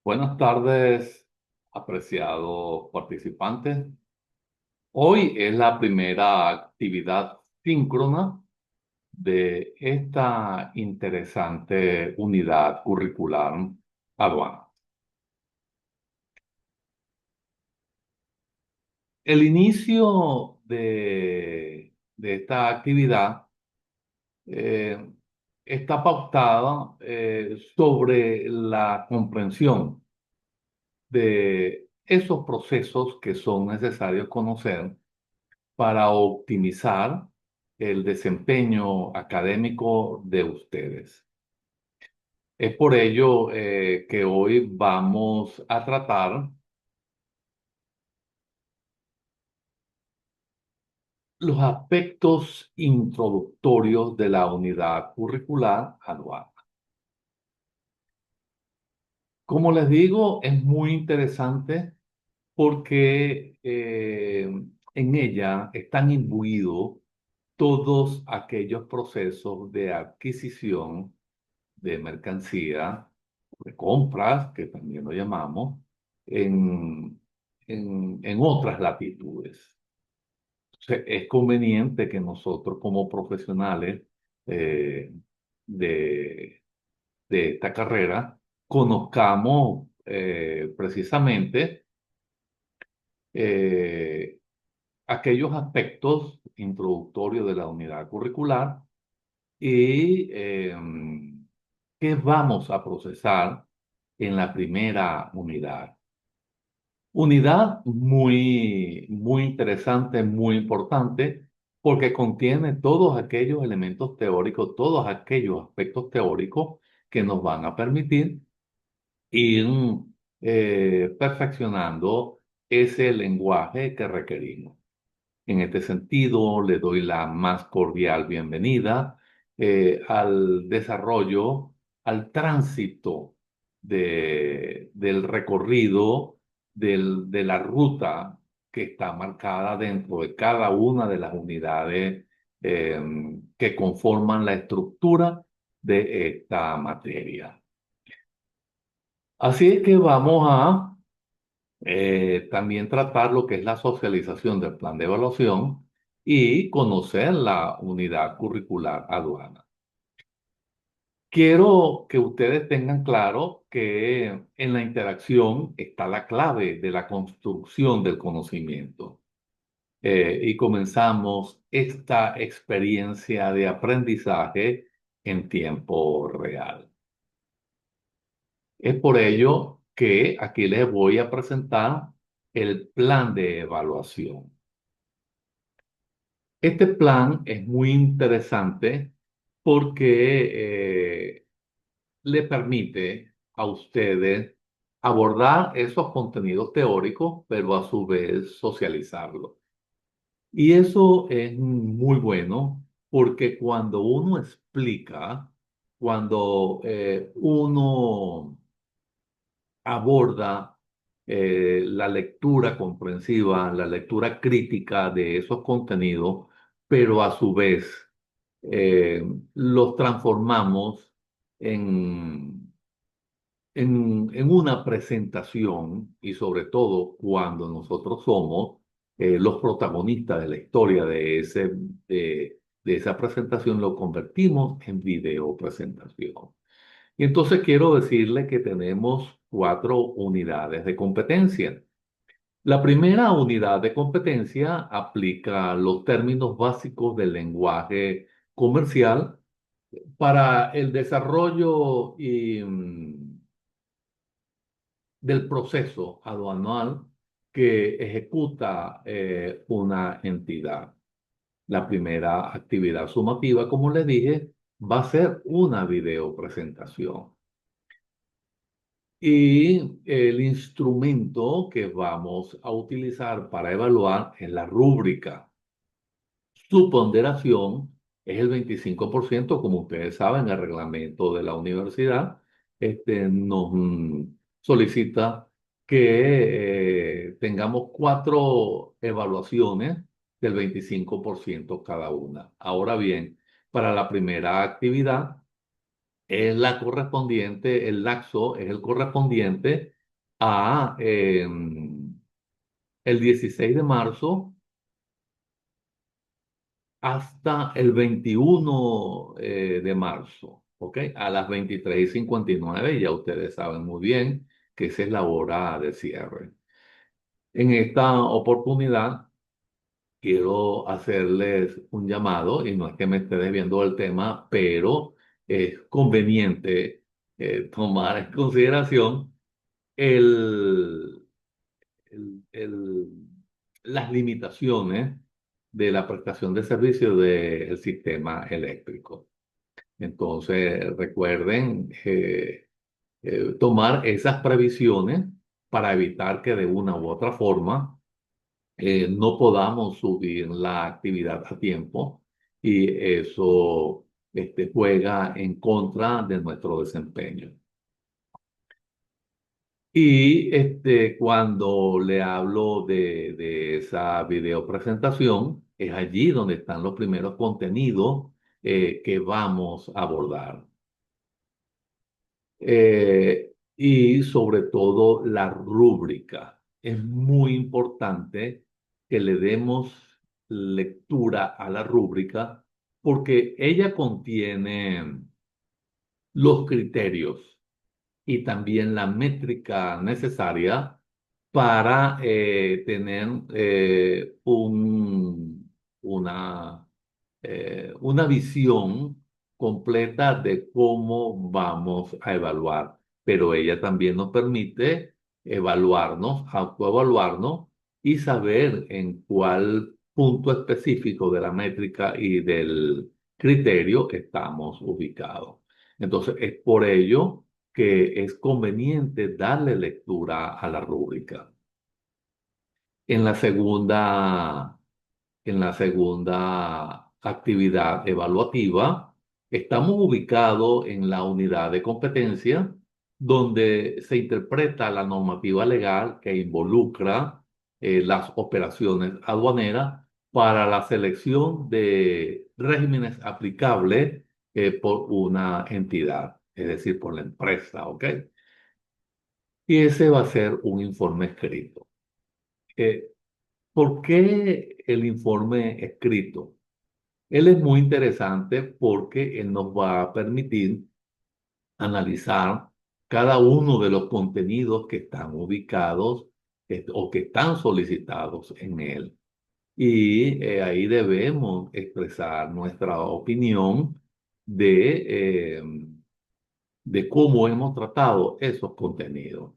Buenas tardes, apreciados participantes. Hoy es la primera actividad síncrona de esta interesante unidad curricular aduana. El inicio de esta actividad eh, está pautada sobre la comprensión de esos procesos que son necesarios conocer para optimizar el desempeño académico de ustedes. Es por ello que hoy vamos a tratar los aspectos introductorios de la unidad curricular anual. Como les digo, es muy interesante porque en ella están imbuidos todos aquellos procesos de adquisición de mercancía, de compras, que también lo llamamos, en, en otras latitudes. Entonces, es conveniente que nosotros como profesionales eh, de, de esta carrera conozcamos precisamente eh, aquellos aspectos introductorios de la unidad curricular y qué vamos a procesar en la primera unidad. Unidad muy interesante, muy importante, porque contiene todos aquellos elementos teóricos, todos aquellos aspectos teóricos que nos van a permitir ir perfeccionando ese lenguaje que requerimos. En este sentido, le doy la más cordial bienvenida al desarrollo, al tránsito del recorrido de la ruta que está marcada dentro de cada una de las unidades eh, que conforman la estructura de esta materia. Así es que vamos a también tratar lo que es la socialización del plan de evaluación y conocer la unidad curricular aduana. Quiero que ustedes tengan claro que en la interacción está la clave de la construcción del conocimiento. Y comenzamos esta experiencia de aprendizaje en tiempo real. Es por ello que aquí les voy a presentar el plan de evaluación. Este plan es muy interesante porque le permite a ustedes abordar esos contenidos teóricos, pero a su vez socializarlos. Y eso es muy bueno porque cuando uno explica, cuando uno aborda la lectura comprensiva, la lectura crítica de esos contenidos, pero a su vez eh, los transformamos en, en una presentación y sobre todo cuando nosotros somos los protagonistas de la historia de esa presentación, lo convertimos en video presentación. Y entonces quiero decirle que tenemos cuatro unidades de competencia. La primera unidad de competencia aplica los términos básicos del lenguaje comercial para el desarrollo del proceso aduanal que ejecuta una entidad. La primera actividad sumativa, como les dije, va a ser una videopresentación. Y el instrumento que vamos a utilizar para evaluar es la rúbrica. Su ponderación es el 25%, como ustedes saben, el reglamento de la universidad nos solicita que tengamos cuatro evaluaciones del 25% cada una. Ahora bien, para la primera actividad, es la correspondiente, el laxo es el correspondiente a el 16 de marzo hasta el 21 de marzo, ¿ok? A las 23:59, ya ustedes saben muy bien que esa es la hora de cierre. En esta oportunidad quiero hacerles un llamado, y no es que me esté desviando del tema, pero es conveniente tomar en consideración el, el- las limitaciones de la prestación de servicio del sistema eléctrico. Entonces, recuerden tomar esas previsiones para evitar que de una u otra forma no podamos subir la actividad a tiempo y eso juega en contra de nuestro desempeño. Y cuando le hablo de esa video presentación, es allí donde están los primeros contenidos que vamos a abordar. Y sobre todo la rúbrica. Es muy importante que le demos lectura a la rúbrica porque ella contiene los criterios y también la métrica necesaria para tener una visión completa de cómo vamos a evaluar. Pero ella también nos permite evaluarnos, autoevaluarnos y saber en cuál punto específico de la métrica y del criterio estamos ubicados. Entonces, es por ello que es conveniente darle lectura a la rúbrica. En la segunda, en la segunda actividad evaluativa, estamos ubicados en la unidad de competencia, donde se interpreta la normativa legal que involucra las operaciones aduaneras para la selección de regímenes aplicables por una entidad, es decir, por la empresa, ¿ok? Y ese va a ser un informe escrito. Eh, ¿Por qué el informe escrito? Él es muy interesante porque él nos va a permitir analizar cada uno de los contenidos que están ubicados o que están solicitados en él. Y ahí debemos expresar nuestra opinión de cómo hemos tratado esos contenidos.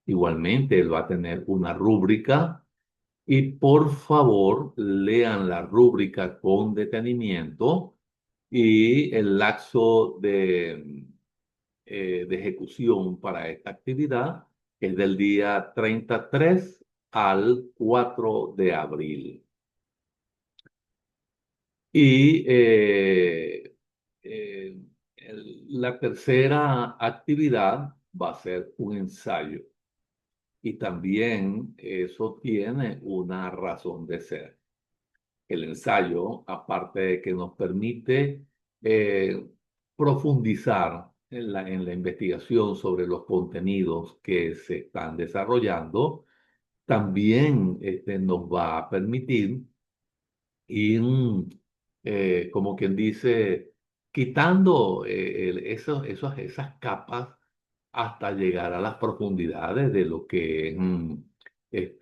Igualmente, él va a tener una rúbrica y por favor lean la rúbrica con detenimiento y el lapso de ejecución para esta actividad es del día 33 al 4 de abril. Y la tercera actividad va a ser un ensayo. Y también eso tiene una razón de ser. El ensayo, aparte de que nos permite eh, profundizar en la investigación sobre los contenidos que se están desarrollando, también nos va a permitir ir, como quien dice, quitando esas capas hasta llegar a las profundidades de lo que es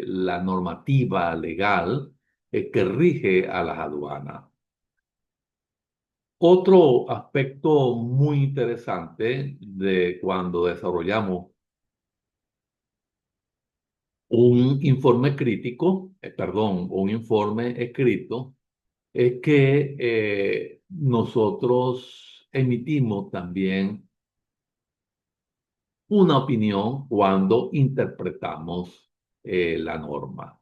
la normativa legal que rige a las aduanas. Otro aspecto muy interesante de cuando desarrollamos un informe crítico, perdón, un informe escrito, es que nosotros emitimos también una opinión cuando interpretamos la norma.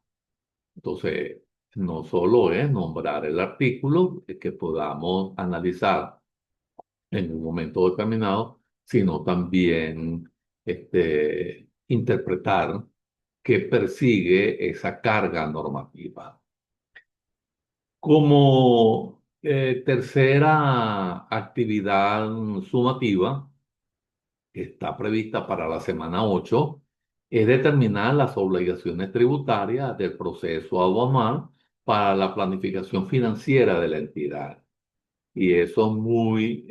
Entonces, no solo es nombrar el artículo que podamos analizar en un momento determinado, sino también interpretar qué persigue esa carga normativa. Como tercera actividad sumativa, que está prevista para la semana 8, es determinar las obligaciones tributarias del proceso aduanal para la planificación financiera de la entidad. Y eso muy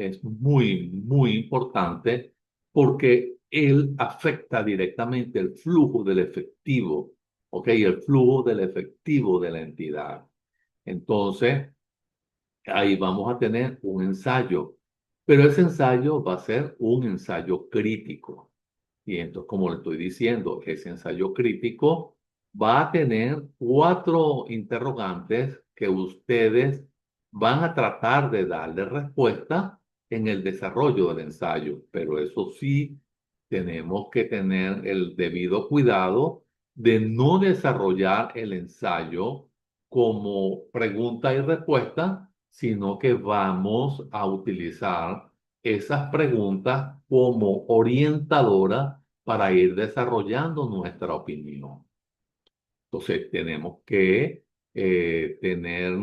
importante porque él afecta directamente el flujo del efectivo, ¿ok? El flujo del efectivo de la entidad. Entonces, ahí vamos a tener un ensayo, pero ese ensayo va a ser un ensayo crítico. Y entonces, como le estoy diciendo, ese ensayo crítico va a tener cuatro interrogantes que ustedes van a tratar de darle respuesta en el desarrollo del ensayo. Pero eso sí, tenemos que tener el debido cuidado de no desarrollar el ensayo como pregunta y respuesta, sino que vamos a utilizar esas preguntas como orientadora para ir desarrollando nuestra opinión. Entonces, tenemos que tener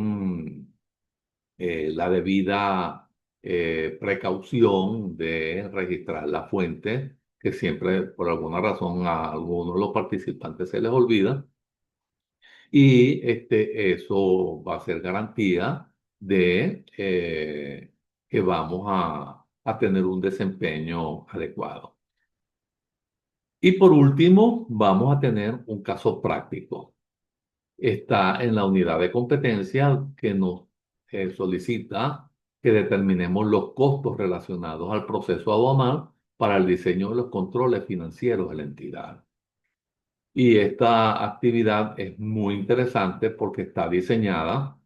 la debida precaución de registrar la fuente, que siempre, por alguna razón, a algunos de los participantes se les olvida. Y eso va a ser garantía de que vamos a tener un desempeño adecuado. Y por último, vamos a tener un caso práctico. Está en la unidad de competencia que nos solicita que determinemos los costos relacionados al proceso aduanal para el diseño de los controles financieros de la entidad. Y esta actividad es muy interesante porque está diseñada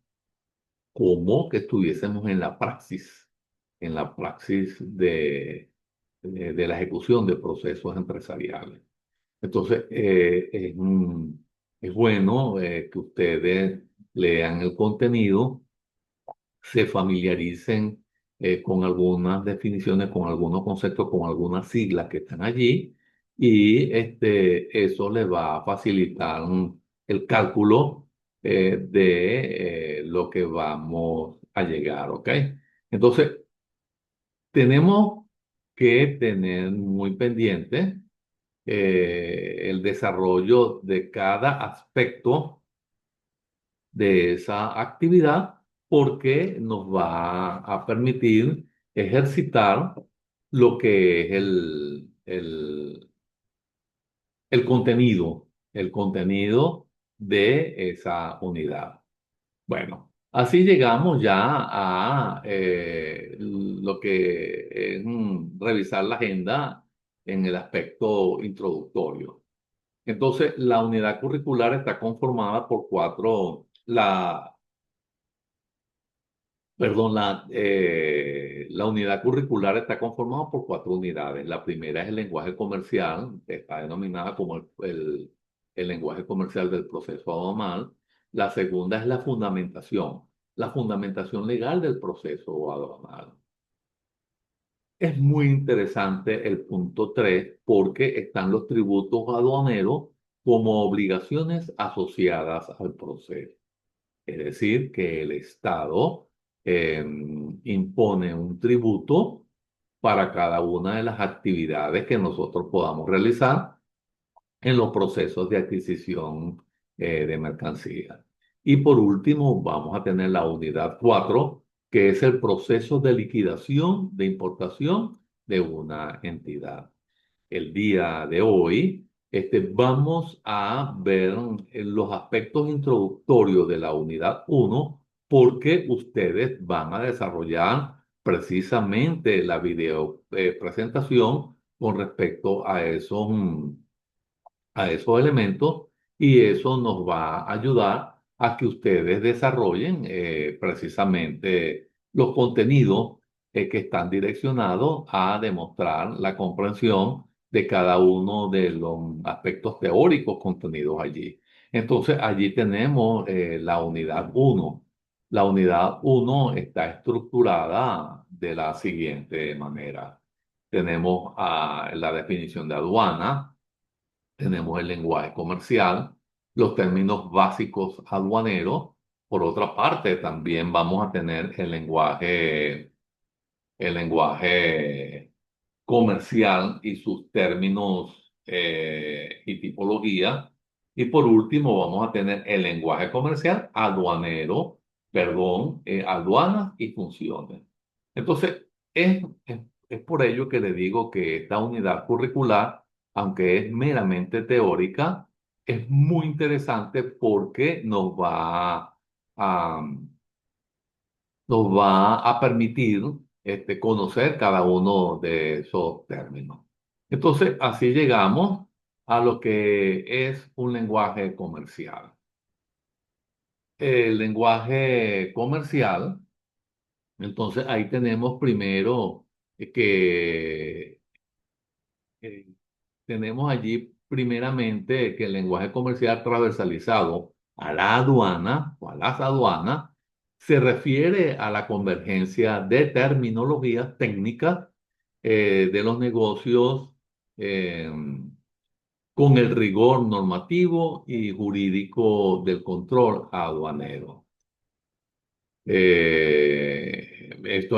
como que estuviésemos en la praxis de la ejecución de procesos empresariales. Entonces, es bueno que ustedes lean el contenido, se familiaricen con algunas definiciones, con algunos conceptos, con algunas siglas que están allí, y eso les va a facilitar el cálculo de lo que vamos a llegar, ¿ok? Entonces, tenemos que tener muy pendiente el desarrollo de cada aspecto de esa actividad porque nos va a permitir ejercitar lo que es el contenido de esa unidad. Bueno, así llegamos ya a lo que es revisar la agenda en el aspecto introductorio. Entonces, la unidad curricular está conformada por la unidad curricular está conformada por cuatro unidades. La primera es el lenguaje comercial, que está denominada como el lenguaje comercial del proceso aduanal. La segunda es la fundamentación legal del proceso aduanal. Es muy interesante el punto 3 porque están los tributos aduaneros como obligaciones asociadas al proceso. Es decir, que el Estado impone un tributo para cada una de las actividades que nosotros podamos realizar en los procesos de adquisición de mercancías. Y por último, vamos a tener la unidad 4, que es el proceso de liquidación de importación de una entidad. El día de hoy, vamos a ver los aspectos introductorios de la unidad 1 porque ustedes van a desarrollar precisamente la video presentación con respecto a esos elementos y eso nos va a ayudar a que ustedes desarrollen precisamente los contenidos que están direccionados a demostrar la comprensión de cada uno de los aspectos teóricos contenidos allí. Entonces, allí tenemos la unidad uno. La unidad uno está estructurada de la siguiente manera. Tenemos la definición de aduana, tenemos el lenguaje comercial, los términos básicos aduaneros. Por otra parte, también vamos a tener el lenguaje comercial y sus términos y tipología. Y por último, vamos a tener el lenguaje comercial, aduanero, perdón, aduanas y funciones. Entonces, es por ello que le digo que esta unidad curricular, aunque es meramente teórica, es muy interesante porque nos va a permitir conocer cada uno de esos términos. Entonces, así llegamos a lo que es un lenguaje comercial. El lenguaje comercial, entonces ahí tenemos primero que eh, tenemos allí primeramente que el lenguaje comercial transversalizado a la aduana o a las aduanas se refiere a la convergencia de terminologías técnicas de los negocios eh, con el rigor normativo y jurídico del control aduanero. Esto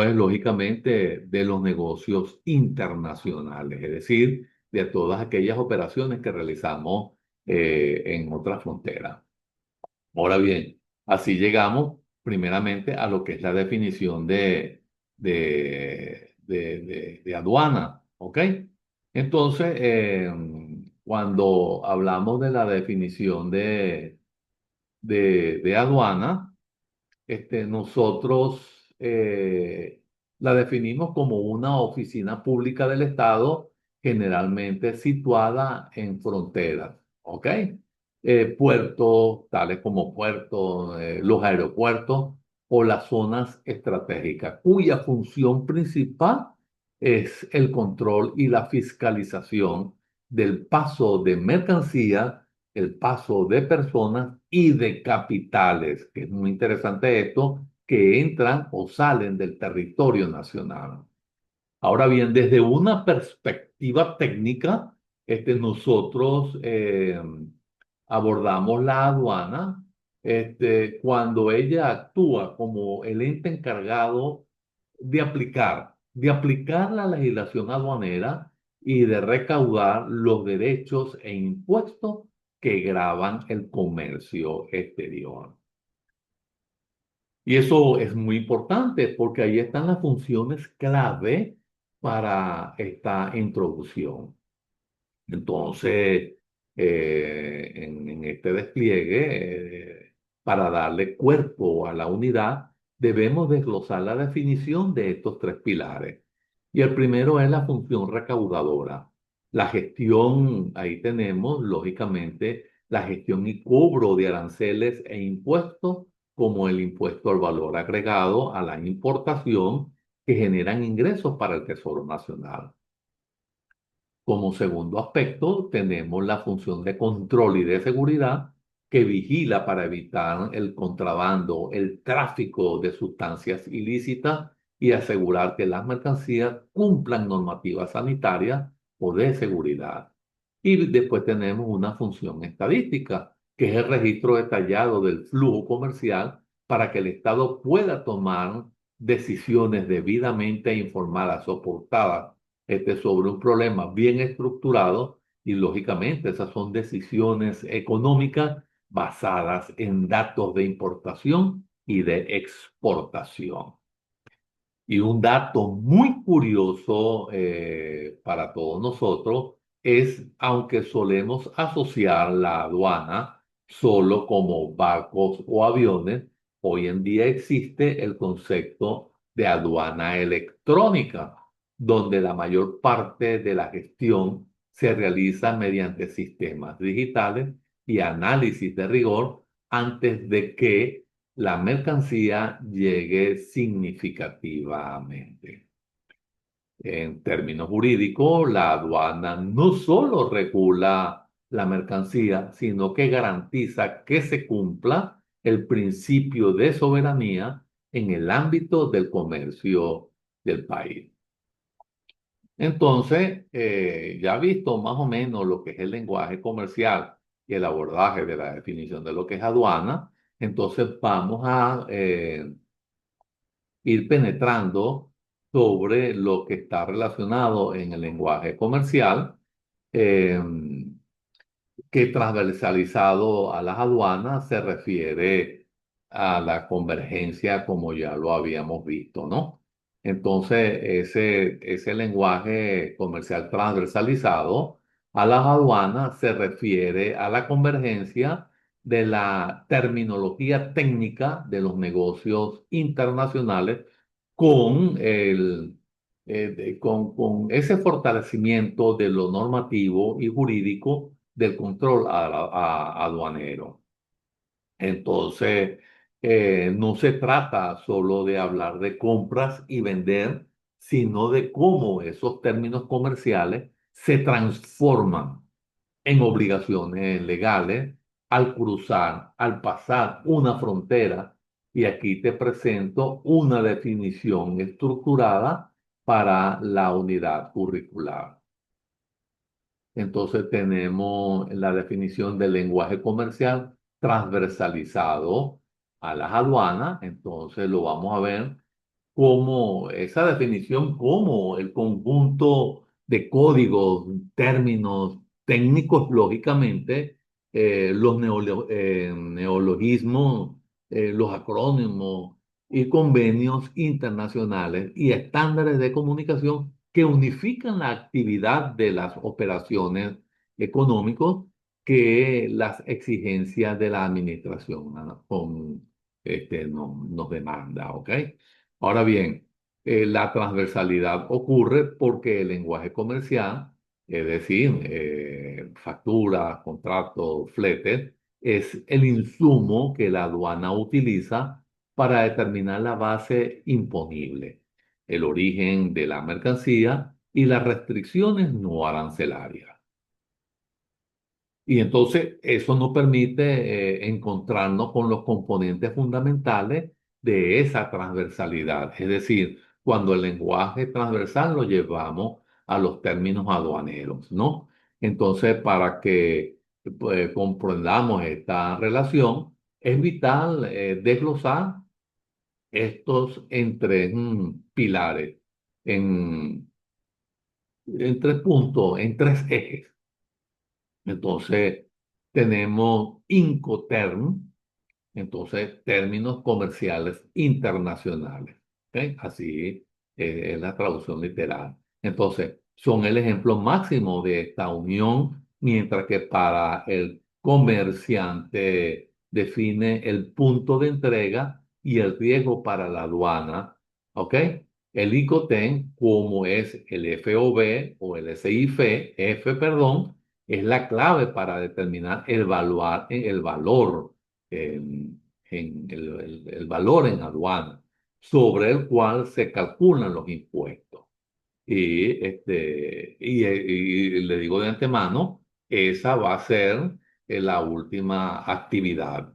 es lógicamente de los negocios internacionales, es decir, de todas aquellas operaciones que realizamos en otras fronteras. Ahora bien, así llegamos primeramente a lo que es la definición de aduana, ¿ok? Entonces, cuando hablamos de la definición de aduana, nosotros la definimos como una oficina pública del Estado, generalmente situada en fronteras, ¿ok? Puertos, tales como puertos, los aeropuertos o las zonas estratégicas, cuya función principal es el control y la fiscalización del paso de mercancías, el paso de personas y de capitales, que es muy interesante esto, que entran o salen del territorio nacional. Ahora bien, desde una perspectiva técnica, nosotros abordamos la aduana cuando ella actúa como el ente encargado de aplicar la legislación aduanera y de recaudar los derechos e impuestos que gravan el comercio exterior. Y eso es muy importante porque ahí están las funciones clave para esta introducción. Entonces, en este despliegue, para darle cuerpo a la unidad, debemos desglosar la definición de estos tres pilares. Y el primero es la función recaudadora. La gestión, ahí tenemos, lógicamente, la gestión y cobro de aranceles e impuestos, como el impuesto al valor agregado a la importación, que generan ingresos para el Tesoro Nacional. Como segundo aspecto, tenemos la función de control y de seguridad que vigila para evitar el contrabando, el tráfico de sustancias ilícitas y asegurar que las mercancías cumplan normativas sanitarias o de seguridad. Y después tenemos una función estadística, que es el registro detallado del flujo comercial para que el Estado pueda tomar decisiones debidamente informadas, soportadas sobre un problema bien estructurado y lógicamente esas son decisiones económicas basadas en datos de importación y de exportación. Y un dato muy curioso para todos nosotros es, aunque solemos asociar la aduana solo como barcos o aviones, hoy en día existe el concepto de aduana electrónica, donde la mayor parte de la gestión se realiza mediante sistemas digitales y análisis de rigor antes de que la mercancía llegue significativamente. En términos jurídicos, la aduana no solo regula la mercancía, sino que garantiza que se cumpla el principio de soberanía en el ámbito del comercio del país. Entonces, ya visto más o menos lo que es el lenguaje comercial y el abordaje de la definición de lo que es aduana, entonces vamos a ir penetrando sobre lo que está relacionado en el lenguaje comercial Eh, que transversalizado a las aduanas se refiere a la convergencia como ya lo habíamos visto, ¿no? Entonces, ese lenguaje comercial transversalizado a las aduanas se refiere a la convergencia de la terminología técnica de los negocios internacionales con con ese fortalecimiento de lo normativo y jurídico del control aduanero. Entonces, no se trata solo de hablar de compras y vender, sino de cómo esos términos comerciales se transforman en obligaciones legales al cruzar, al pasar una frontera. Y aquí te presento una definición estructurada para la unidad curricular. Entonces tenemos la definición del lenguaje comercial transversalizado a las aduanas. Entonces lo vamos a ver como esa definición, como el conjunto de códigos, términos técnicos, lógicamente, los neologismos, los acrónimos y convenios internacionales y estándares de comunicación que unifican la actividad de las operaciones económicas que las exigencias de la administración, ¿no? Nos demanda, ¿ok? Ahora bien, la transversalidad ocurre porque el lenguaje comercial, es decir, facturas, contratos, fletes, es el insumo que la aduana utiliza para determinar la base imponible, el origen de la mercancía y las restricciones no arancelarias. Y entonces eso nos permite encontrarnos con los componentes fundamentales de esa transversalidad. Es decir, cuando el lenguaje transversal lo llevamos a los términos aduaneros, ¿no? Entonces, para que pues, comprendamos esta relación, es vital desglosar estos en tres pilares, en, en tres puntos, en tres ejes. Entonces, tenemos Incoterm, entonces términos comerciales internacionales. ¿Ok? Así es la traducción literal. Entonces, son el ejemplo máximo de esta unión, mientras que para el comerciante define el punto de entrega y el riesgo para la aduana. ¿Ok? El ICOTEN, como es el FOB o el SIF, perdón, es la clave para determinar el valor el valor en aduana, sobre el cual se calculan los impuestos. Y le digo de antemano, esa va a ser la última actividad.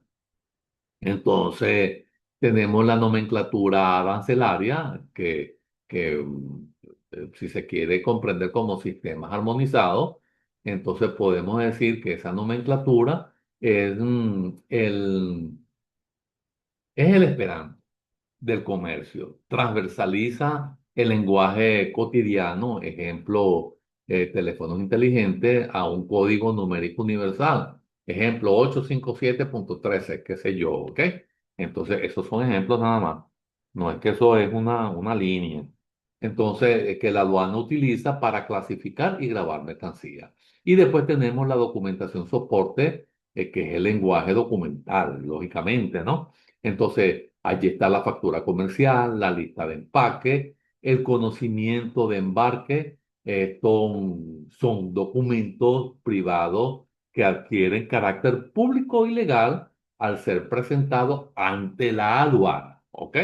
Entonces, tenemos la nomenclatura arancelaria que si se quiere comprender como sistemas armonizados, entonces podemos decir que esa nomenclatura es el esperanto del comercio. Transversaliza el lenguaje cotidiano, ejemplo, teléfonos inteligentes, a un código numérico universal. Ejemplo, 857.13, qué sé yo, ¿ok? Entonces, esos son ejemplos nada más. No es que eso es una línea. Entonces, que la aduana utiliza para clasificar y grabar mercancías. Y después tenemos la documentación soporte, que es el lenguaje documental, lógicamente, ¿no? Entonces, allí está la factura comercial, la lista de empaque, el conocimiento de embarque. Son documentos privados que adquieren carácter público y legal al ser presentados ante la aduana. ¿Ok?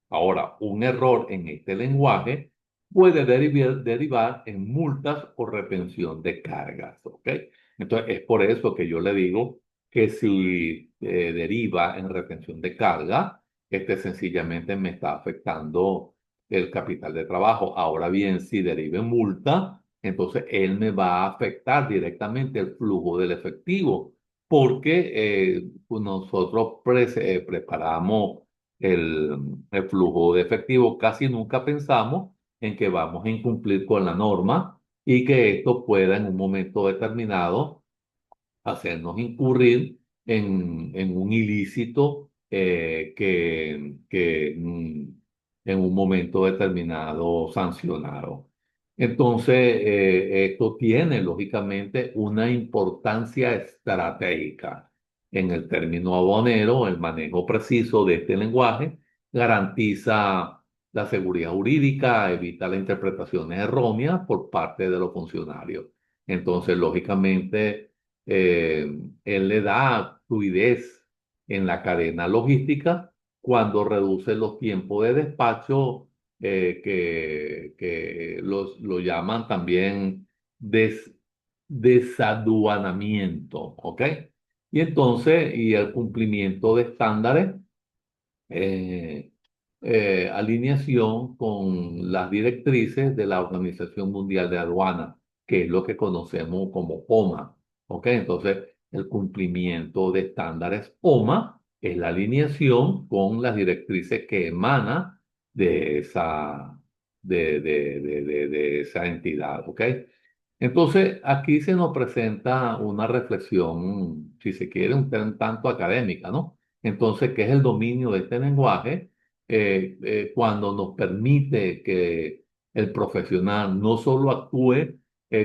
Ahora, un error en este lenguaje puede derivar en multas o retención de cargas. ¿Ok? Entonces, es por eso que yo le digo que si deriva en retención de carga, sencillamente me está afectando el capital de trabajo. Ahora bien, si deriva en multa, entonces él me va a afectar directamente el flujo del efectivo, porque pues nosotros preparamos el flujo de efectivo, casi nunca pensamos en que vamos a incumplir con la norma y que esto pueda en un momento determinado hacernos incurrir en un ilícito en un momento determinado sancionado. Entonces, esto tiene lógicamente una importancia estratégica en el término aduanero. El manejo preciso de este lenguaje garantiza la seguridad jurídica, evita las interpretaciones erróneas por parte de los funcionarios. Entonces, lógicamente, él le da fluidez en la cadena logística cuando reduce los tiempos de despacho, que lo llaman también desaduanamiento, ¿ok? Y entonces, y el cumplimiento de estándares, eh, alineación con las directrices de la Organización Mundial de Aduanas, que es lo que conocemos como OMA. ¿Ok? Entonces, el cumplimiento de estándares OMA es la alineación con las directrices que emana de esa, de esa entidad. ¿Ok? Entonces, aquí se nos presenta una reflexión, si se quiere, un tanto académica, ¿no? Entonces, ¿qué es el dominio de este lenguaje? Cuando nos permite que el profesional no solo actúe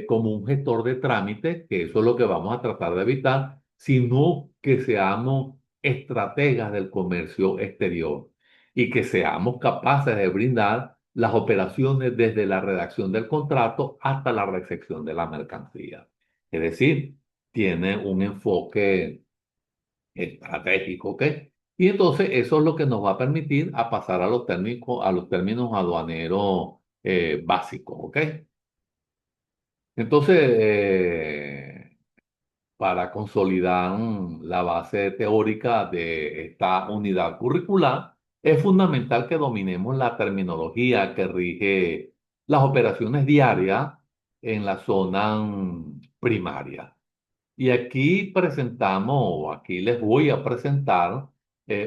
como un gestor de trámites, que eso es lo que vamos a tratar de evitar, sino que seamos estrategas del comercio exterior y que seamos capaces de brindar las operaciones desde la redacción del contrato hasta la recepción de la mercancía. Es decir, tiene un enfoque estratégico, ¿ok? Y entonces eso es lo que nos va a permitir a pasar a los términos aduaneros básicos, ¿ok? Entonces, para consolidar la base teórica de esta unidad curricular, es fundamental que dominemos la terminología que rige las operaciones diarias en la zona primaria. Y aquí presentamos, o aquí les voy a presentar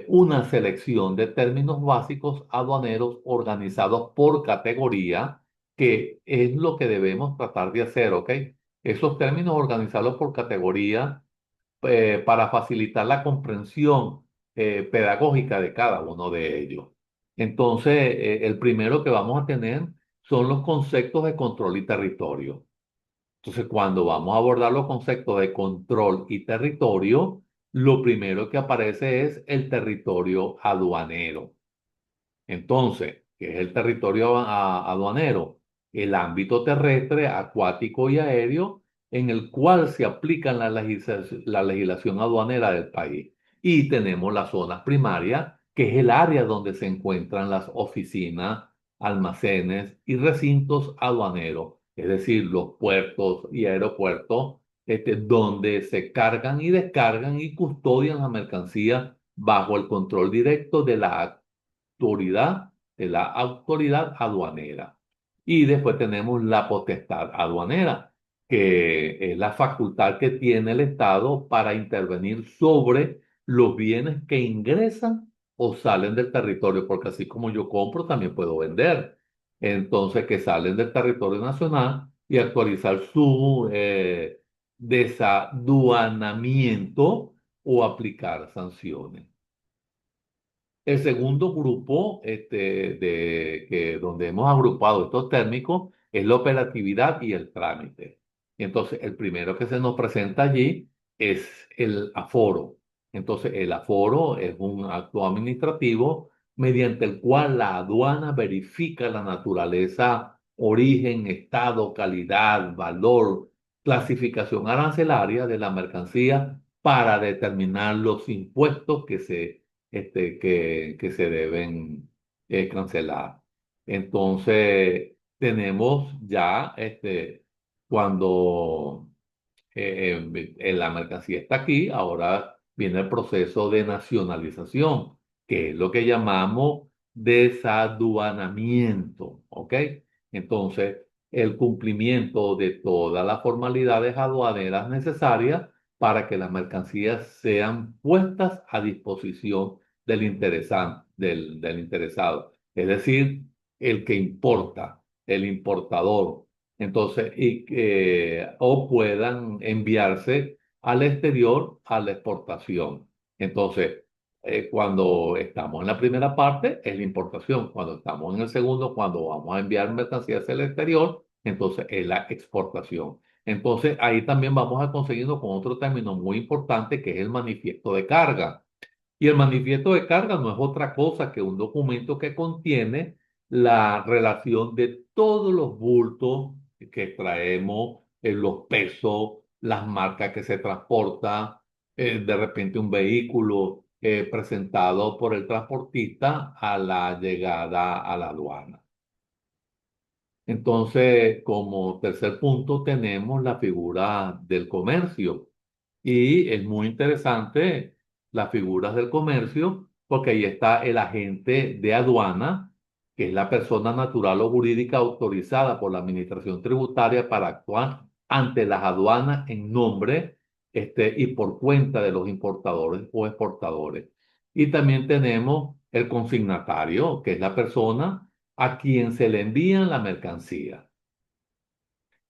una selección de términos básicos aduaneros organizados por categoría, que es lo que debemos tratar de hacer, ¿ok? Esos términos organizados por categoría, para facilitar la comprensión pedagógica de cada uno de ellos. Entonces, el primero que vamos a tener son los conceptos de control y territorio. Entonces, cuando vamos a abordar los conceptos de control y territorio, lo primero que aparece es el territorio aduanero. Entonces, ¿qué es el territorio aduanero? El ámbito terrestre, acuático y aéreo en el cual se aplica la legislación aduanera del país. Y tenemos las zonas primarias, que es el área donde se encuentran las oficinas, almacenes y recintos aduaneros, es decir, los puertos y aeropuertos, donde se cargan y descargan y custodian la mercancía bajo el control directo autoridad, de la autoridad aduanera. Y después tenemos la potestad aduanera, que es la facultad que tiene el Estado para intervenir sobre los bienes que ingresan o salen del territorio, porque así como yo compro, también puedo vender. Entonces, que salen del territorio nacional y actualizar su desaduanamiento o aplicar sanciones. El segundo grupo, donde hemos agrupado estos térmicos, es la operatividad y el trámite. Entonces, el primero que se nos presenta allí es el aforo. Entonces, el aforo es un acto administrativo mediante el cual la aduana verifica la naturaleza, origen, estado, calidad, valor, clasificación arancelaria de la mercancía para determinar los impuestos que se deben cancelar. Entonces, tenemos ya, cuando la mercancía está aquí, ahora viene el proceso de nacionalización, que es lo que llamamos desaduanamiento, ¿ok? Entonces, el cumplimiento de todas las formalidades aduaneras necesarias para que las mercancías sean puestas a disposición del interesado, es decir, el que importa, el importador. Entonces, o puedan enviarse al exterior a la exportación. Entonces, cuando estamos en la primera parte es la importación. Cuando estamos en el segundo, cuando vamos a enviar mercancías al exterior, entonces es la exportación. Entonces, ahí también vamos a conseguirnos con otro término muy importante que es el manifiesto de carga. Y el manifiesto de carga no es otra cosa que un documento que contiene la relación de todos los bultos que traemos, los pesos, las marcas que se transporta, de repente un vehículo presentado por el transportista a la llegada a la aduana. Entonces, como tercer punto, tenemos la figura del comercio. Y es muy interesante las figuras del comercio, porque ahí está el agente de aduana, que es la persona natural o jurídica autorizada por la Administración Tributaria para actuar ante las aduanas en nombre y por cuenta de los importadores o exportadores. Y también tenemos el consignatario, que es la persona a quien se le envía la mercancía.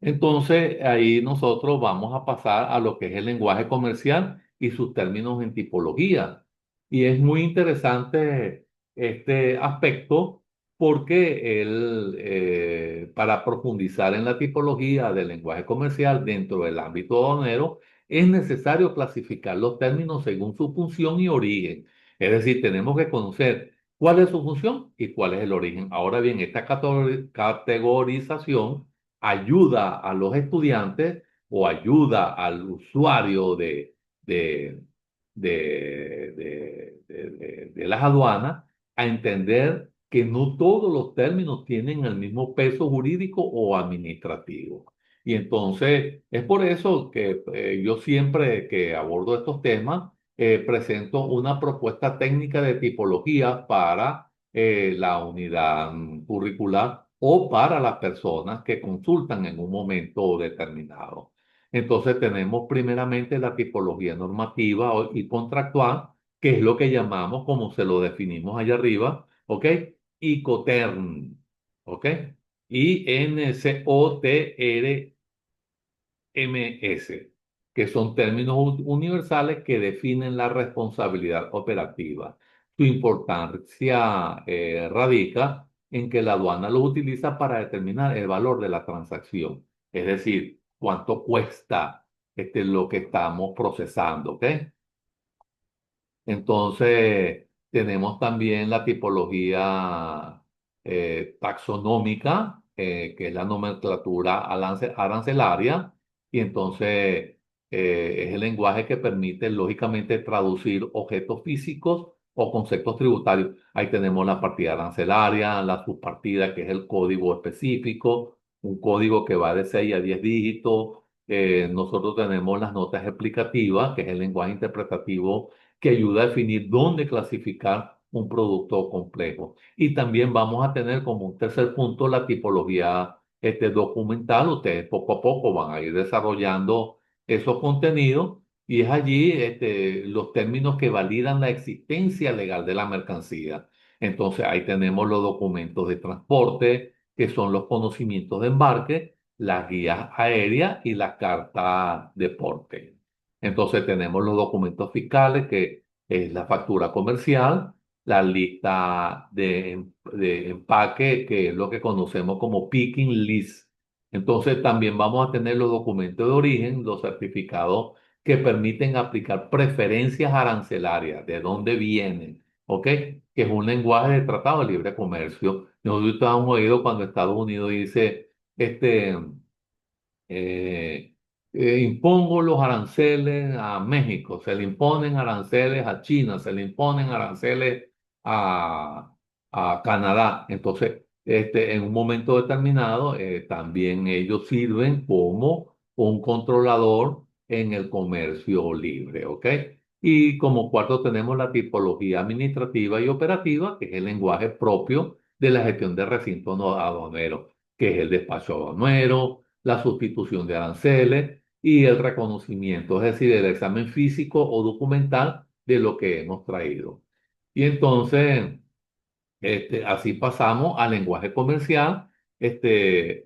Entonces, ahí nosotros vamos a pasar a lo que es el lenguaje comercial y sus términos en tipología. Y es muy interesante este aspecto porque para profundizar en la tipología del lenguaje comercial dentro del ámbito aduanero, es necesario clasificar los términos según su función y origen. Es decir, tenemos que conocer cuál es su función y cuál es el origen. Ahora bien, esta categorización ayuda a los estudiantes o ayuda al usuario de, de las aduanas a entender que no todos los términos tienen el mismo peso jurídico o administrativo. Y entonces es por eso que yo siempre que abordo estos temas presento una propuesta técnica de tipología para la unidad curricular o para las personas que consultan en un momento determinado. Entonces tenemos primeramente la tipología normativa y contractual, que es lo que llamamos, como se lo definimos allá arriba, ¿ok? Incoterm, ¿ok? INCOTR MS, que son términos universales que definen la responsabilidad operativa. Su importancia radica en que la aduana los utiliza para determinar el valor de la transacción, es decir, cuánto cuesta lo que estamos procesando, ¿ok? Entonces, tenemos también la tipología taxonómica, que es la nomenclatura arancelaria, y entonces es el lenguaje que permite, lógicamente, traducir objetos físicos o conceptos tributarios. Ahí tenemos la partida arancelaria, la subpartida, que es el código específico, un código que va de 6 a 10 dígitos. Nosotros tenemos las notas explicativas, que es el lenguaje interpretativo que ayuda a definir dónde clasificar un producto complejo. Y también vamos a tener como un tercer punto la tipología documental. Ustedes poco a poco van a ir desarrollando esos contenidos y es allí los términos que validan la existencia legal de la mercancía. Entonces ahí tenemos los documentos de transporte, que son los conocimientos de embarque, las guías aéreas y la carta de porte. Entonces tenemos los documentos fiscales, que es la factura comercial, la lista de empaque, que es lo que conocemos como picking list. Entonces también vamos a tener los documentos de origen, los certificados que permiten aplicar preferencias arancelarias, de dónde vienen, ¿ok? Que es un lenguaje de tratado de libre comercio. Nosotros hemos oído cuando Estados Unidos dice, este eh, impongo los aranceles a México, se le imponen aranceles a China, se le imponen aranceles a, a Canadá. Entonces, en un momento determinado, también ellos sirven como un controlador en el comercio libre, ¿ok? Y como cuarto tenemos la tipología administrativa y operativa, que es el lenguaje propio de la gestión de recintos aduaneros, que es el despacho aduanero, la sustitución de aranceles y el reconocimiento, es decir, el examen físico o documental de lo que hemos traído. Y entonces, así pasamos al lenguaje comercial,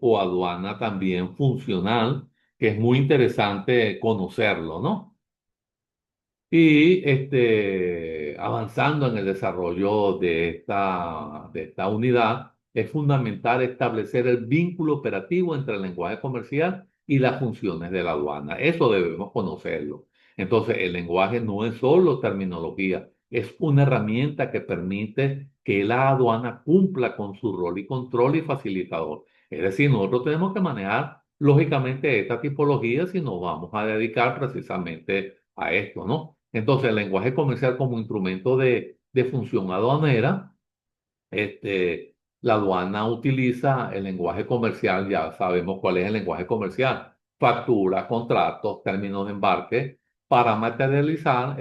o aduana también funcional, que es muy interesante conocerlo, ¿no? Y avanzando en el desarrollo de esta unidad, es fundamental establecer el vínculo operativo entre el lenguaje comercial y las funciones de la aduana. Eso debemos conocerlo. Entonces, el lenguaje no es solo terminología, es una herramienta que permite que la aduana cumpla con su rol y control y facilitador. Es decir, nosotros tenemos que manejar lógicamente esta tipología si nos vamos a dedicar precisamente a esto, ¿no? Entonces, el lenguaje comercial como instrumento de función aduanera, la aduana utiliza el lenguaje comercial, ya sabemos cuál es el lenguaje comercial, facturas, contratos, términos de embarque, para materializar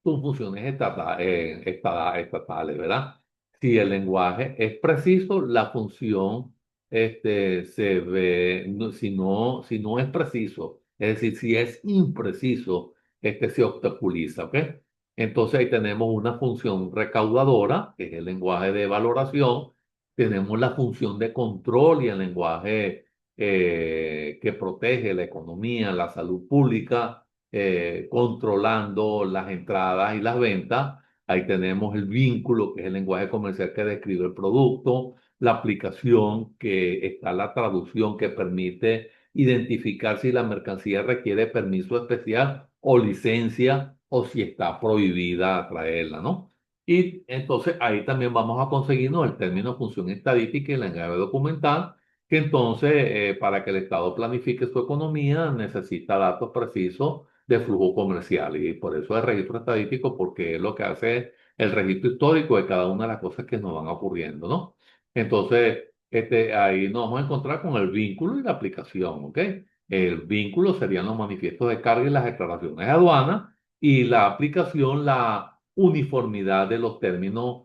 sus funciones estatales, ¿verdad? Si el lenguaje es preciso, la función se ve, si no es preciso, es decir, si es impreciso, se obstaculiza, ¿ok? Entonces ahí tenemos una función recaudadora, que es el lenguaje de valoración, tenemos la función de control y el lenguaje que protege la economía, la salud pública, controlando las entradas y las ventas. Ahí tenemos el vínculo, que es el lenguaje comercial que describe el producto, la aplicación, que está la traducción que permite identificar si la mercancía requiere permiso especial o licencia o si está prohibida traerla, ¿no? Y entonces ahí también vamos a conseguirnos el término función estadística y el lenguaje documental, que entonces para que el Estado planifique su economía necesita datos precisos de flujo comercial y por eso el registro estadístico, porque es lo que hace el registro histórico de cada una de las cosas que nos van ocurriendo, ¿no? Entonces, ahí nos vamos a encontrar con el vínculo y la aplicación, ¿ok? El vínculo serían los manifiestos de carga y las declaraciones de aduana y la aplicación, la uniformidad de los términos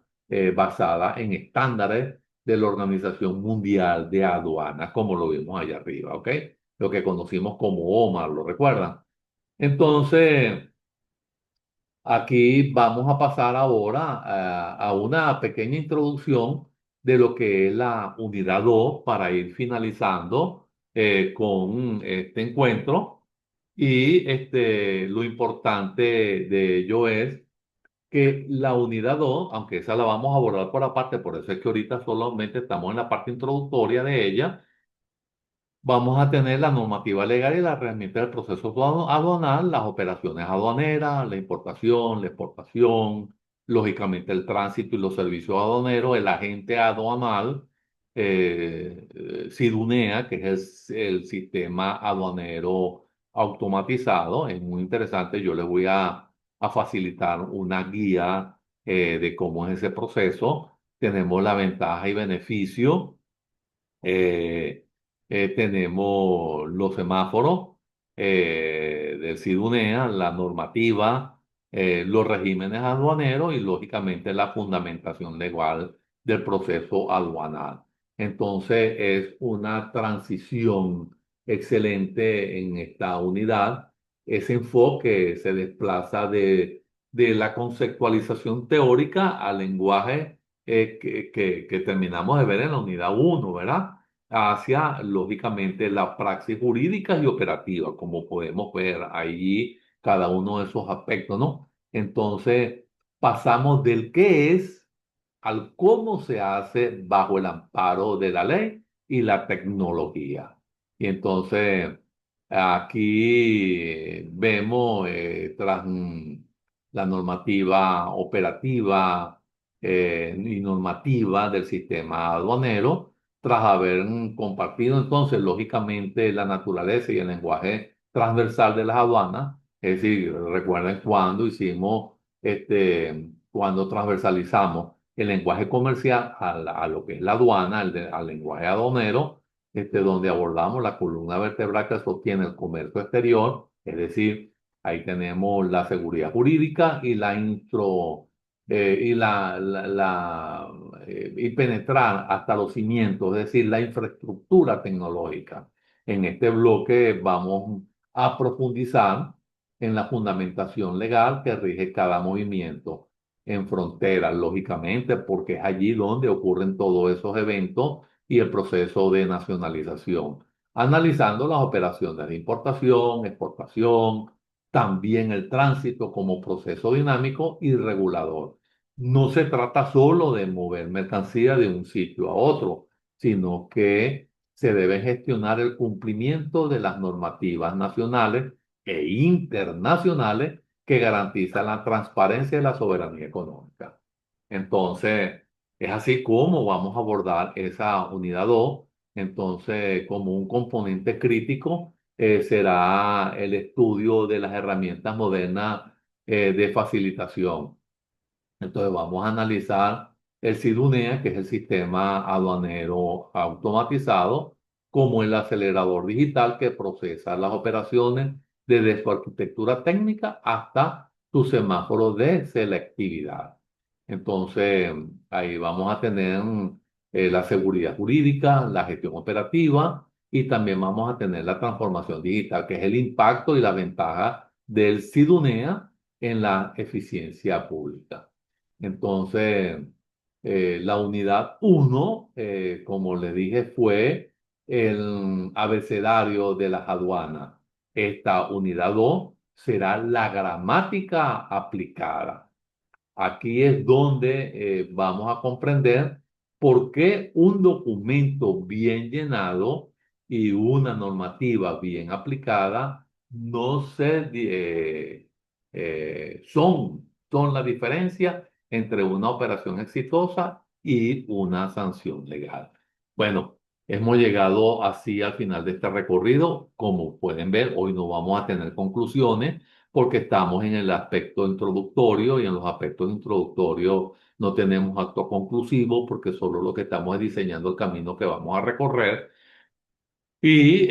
basada en estándares de la Organización Mundial de Aduanas, como lo vimos allá arriba, ¿ok? Lo que conocimos como OMAR, ¿lo recuerdan? Entonces, aquí vamos a pasar ahora a una pequeña introducción de lo que es la unidad 2 para ir finalizando con este encuentro. Y lo importante de ello es que la unidad 2, aunque esa la vamos a abordar por aparte, por eso es que ahorita solamente estamos en la parte introductoria de ella. Vamos a tener la normativa legal y la herramienta del proceso aduanal, las operaciones aduaneras, la importación, la exportación, lógicamente el tránsito y los servicios aduaneros, el agente aduanal, SIDUNEA, que es el sistema aduanero automatizado. Es muy interesante, yo les voy a facilitar una guía de cómo es ese proceso. Tenemos la ventaja y beneficio. eh, Tenemos los semáforos del SIDUNEA, la normativa, los regímenes aduaneros y lógicamente la fundamentación legal del proceso aduanal. Entonces es una transición excelente en esta unidad. Ese enfoque se desplaza de la conceptualización teórica al lenguaje que terminamos de ver en la unidad uno, ¿verdad? Hacia, lógicamente, la praxis jurídica y operativa, como podemos ver ahí cada uno de esos aspectos, ¿no? Entonces, pasamos del qué es al cómo se hace bajo el amparo de la ley y la tecnología. Y entonces, aquí vemos tras la normativa operativa y normativa del sistema aduanero, tras haber compartido entonces lógicamente la naturaleza y el lenguaje transversal de las aduanas, es decir, recuerden cuando hicimos, cuando transversalizamos el lenguaje comercial a lo que es la aduana, al lenguaje aduanero, donde abordamos la columna vertebral que sostiene el comercio exterior, es decir, ahí tenemos la seguridad jurídica y la intro y penetrar hasta los cimientos, es decir, la infraestructura tecnológica. En este bloque vamos a profundizar en la fundamentación legal que rige cada movimiento. en fronteras, lógicamente, porque es allí donde ocurren todos esos eventos y el proceso de nacionalización, analizando las operaciones de importación, exportación, también el tránsito como proceso dinámico y regulador. No se trata solo de mover mercancía de un sitio a otro, sino que se debe gestionar el cumplimiento de las normativas nacionales e internacionales que garantizan la transparencia y la soberanía económica. Entonces, es así como vamos a abordar esa unidad 2. Entonces, como un componente crítico, será el estudio de las herramientas modernas de facilitación. Entonces vamos a analizar el SIDUNEA, que es el sistema aduanero automatizado, como el acelerador digital que procesa las operaciones desde su arquitectura técnica hasta su semáforo de selectividad. Entonces ahí vamos a tener la seguridad jurídica, la gestión operativa y también vamos a tener la transformación digital, que es el impacto y la ventaja del SIDUNEA en la eficiencia pública. Entonces, la unidad uno, como le dije, fue el abecedario de las aduanas. Esta unidad 2 será la gramática aplicada. Aquí es donde vamos a comprender por qué un documento bien llenado y una normativa bien aplicada no son la diferencia entre una operación exitosa y una sanción legal. Bueno, hemos llegado así al final de este recorrido. Como pueden ver, hoy no vamos a tener conclusiones porque estamos en el aspecto introductorio y en los aspectos introductorios no tenemos acto conclusivo porque solo lo que estamos es diseñando el camino que vamos a recorrer. Y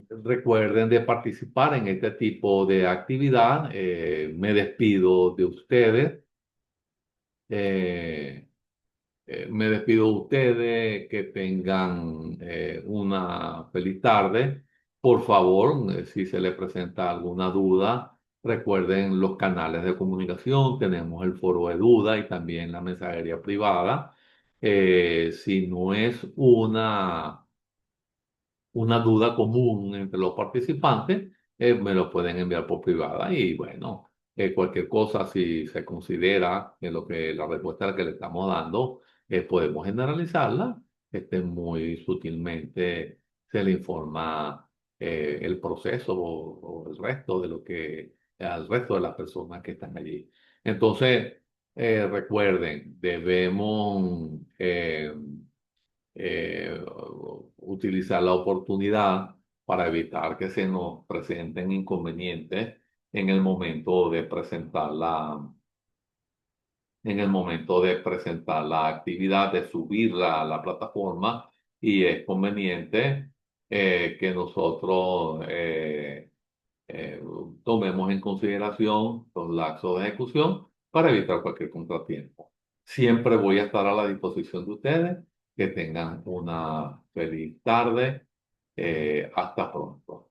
recuerden de participar en este tipo de actividad. Me despido de ustedes. Eh, Me despido de ustedes, que tengan una feliz tarde. Por favor, si se les presenta alguna duda, recuerden los canales de comunicación. Tenemos el foro de duda y también la mensajería privada. Si no es una duda común entre los participantes, me lo pueden enviar por privada y bueno, cualquier cosa, si se considera que la respuesta que le estamos dando, podemos generalizarla, muy sutilmente se le informa el proceso o el resto de al resto de las personas que están allí. Entonces, recuerden, debemos utilizar la oportunidad para evitar que se nos presenten inconvenientes en el momento de presentar la actividad, de subirla a la plataforma, y es conveniente que nosotros eh, tomemos en consideración los lapsos de ejecución para evitar cualquier contratiempo. Siempre voy a estar a la disposición de ustedes. Que tengan una feliz tarde. Hasta pronto.